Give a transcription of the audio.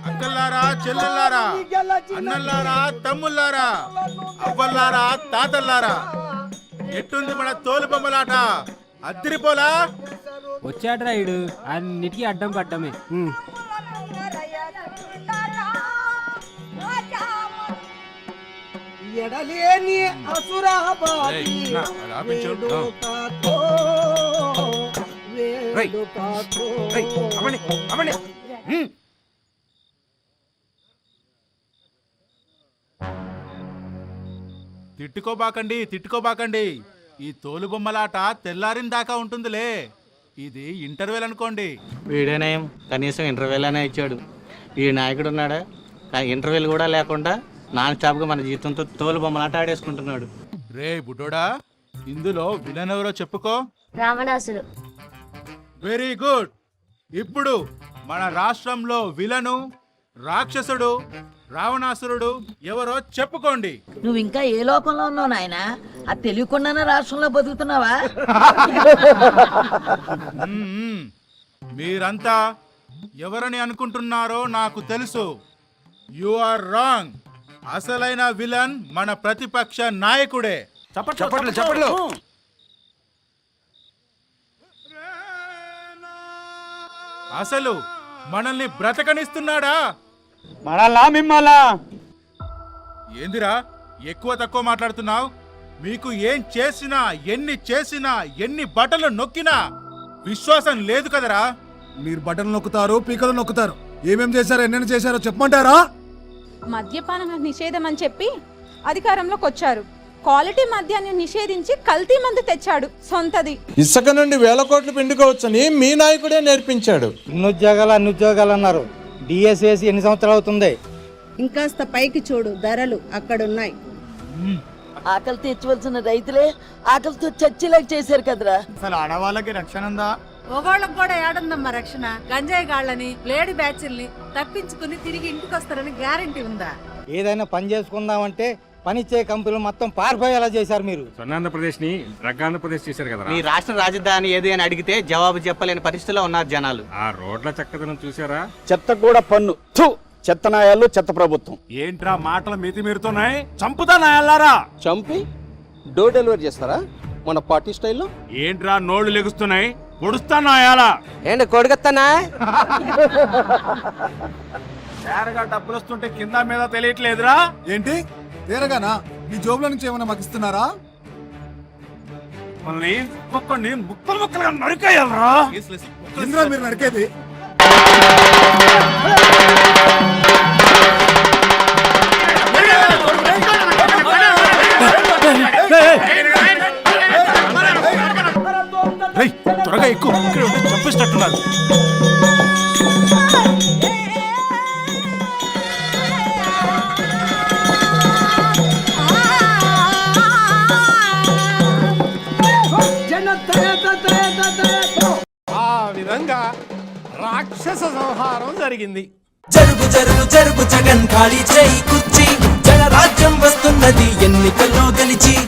అక్కల్లారా, చెల్లెల్లారా, అన్నల్లారా, తమ్ముళ్ళారా, అవ్వల్లారా, తాతల్లారా, ఎట్టుంది మన తోలు బొమ్మలాట? అద్దరిపోలా వచ్చాడ్రా ఇడు, అన్నిటికీ అడ్డం పట్టమే. ఎడలేని అసురాబాది తిట్టుకోబాకండి. ఈ తోలు బొమ్మలాట తెల్లారిన దాకా ఉంటుందిలే. ఇది ఇంటర్వెల్ అనుకోండి. వీడేనేం కనీసం ఇంటర్వెల్ అనే ఇచ్చాడు. ఈ నాయకుడు ఉన్నాడా? ఇంటర్వెల్ కూడా లేకుండా నాన్ స్టాప్గా మన జీవితంతో తోలు బొమ్మలాట ఆడేసుకుంటున్నాడు. రే బుడ్డోడా, ఇందులో విలన్ ఎవరో చెప్పుకో. రావణాసుడు. Very good. ఇప్పుడు మన రాష్ట్రంలో విలను, రాక్షసుడు, రావణాసురుడు ఎవరో చెప్పుకోండి. నువ్వు ఇంకా ఏ లోకంలో ఉన్నావు నాయన? అది తెలియకుండానే రాష్ట్రంలో బతుకుతున్నావా? మీరంతా ఎవరని అనుకుంటున్నారో నాకు తెలుసు. You are wrong. అసలైన విలన్ మన ప్రతిపక్ష నాయకుడే. చప్పట్లు. అసలు మనల్ని బ్రతకనిస్తున్నాడా? మనల్లా మిమ్మల్లా? ఏందిరా ఎక్కువ తక్కువ మాట్లాడుతున్నావు? మీకు ఏం చేసినా, ఎన్ని చేసినా, ఎన్ని బట్టలు నొక్కినా విశ్వాసం లేదు కదరా? మీరు బట్టలు నొక్కుతారు, పీకలు నొక్కుతారు. ఏమేం చేశారో, ఎన్నెన్ని చేశారో చెప్పమంటారా? మద్యపాన నిషేధం అని చెప్పి అధికారంలోకి వచ్చారు. క్వాలిటీ మద్యాన్ని నిషేధించి కల్తీ మందు తెచ్చాడు సొంతది. ఇసుక నుండి వేల కోట్లు పిండుకోవచ్చని మీ నాయకుడే నేర్పించాడు. అన్ని ఉద్యోగాలు అన్నారు. డిఎస్ వేసి ఎన్ని సంవత్సరాలు అవుతుంది? ఇంకాస్త పైకి చూడు, ధరలు అక్కడున్నాయి. ఆకలి తెచ్చవలసిన రైతులే ఆకలితో చచ్చేలాగా చేశారు కదరా. అసలు ఆడవాళ్ళకి రక్షణ ఉందా? ఒకళ్ళకి కూడా ఏడుందమ్మా రక్షణ? గంజాయి గాళ్ళని, లేడీ బ్యాచ్ల్ని తప్పించుకుని తిరిగి ఇంటికి వస్తారని గ్యారంటీ ఉందా? ఏదైనా పని చేసుకుందామంటే పనిచ్చే కంపెనీలు మొత్తం పారిపోయేలా చేశారు మీరు. స్వర్ణాంధ్రప్రదేశ్ ని రగ్గాంధ్రప్రదేశ్ చేశారు కదా. మీ రాష్ట్ర రాజధాని ఏది అని అడిగితే జవాబు చెప్పలేని పరిస్థితిలో ఉన్నారు జనాలు. ఆ రోడ్ల చక్కదనం చూసారా? చెత్త కూడా పన్ను. చెత్త నాయాలు, చెత్త ప్రభుత్వం. ఏంట్రా మాటలు మితిమీరుతున్నాయి? చంపుతా నాయాలారా? చంపి డోర్ డెలివరీ చేస్తారా మన పార్టీ స్టైల్లో? ఏంట్రా నోళ్లు లెగుస్తున్నాయి? పొడుస్తా నాయాలా? ఏంటి కొడుకుతానా? తేరగా డబ్బులు వస్తుంటే కింద మీద తెలియట్లేదురా? ఏంటి తేరగానా? మీ జోబుల నుంచి ఏమైనా మాకు ఇస్తున్నారా? మనల్ని ఒక్కొక్కడిని ముక్కలుగా నరికేయాలరా? ఇంద్రా మీరు నరికేది? త్వరగా ఎక్కువ చంపిస్తున్నారు. ఆ విధంగా రాక్షస సంహారం జరిగింది. జరుగు జరుగు జరుగు జగన్ ఖాళీ చేయి కుర్చీ, జనరాజ్యం వస్తున్నది ఎన్నికల్లో గెలిచి.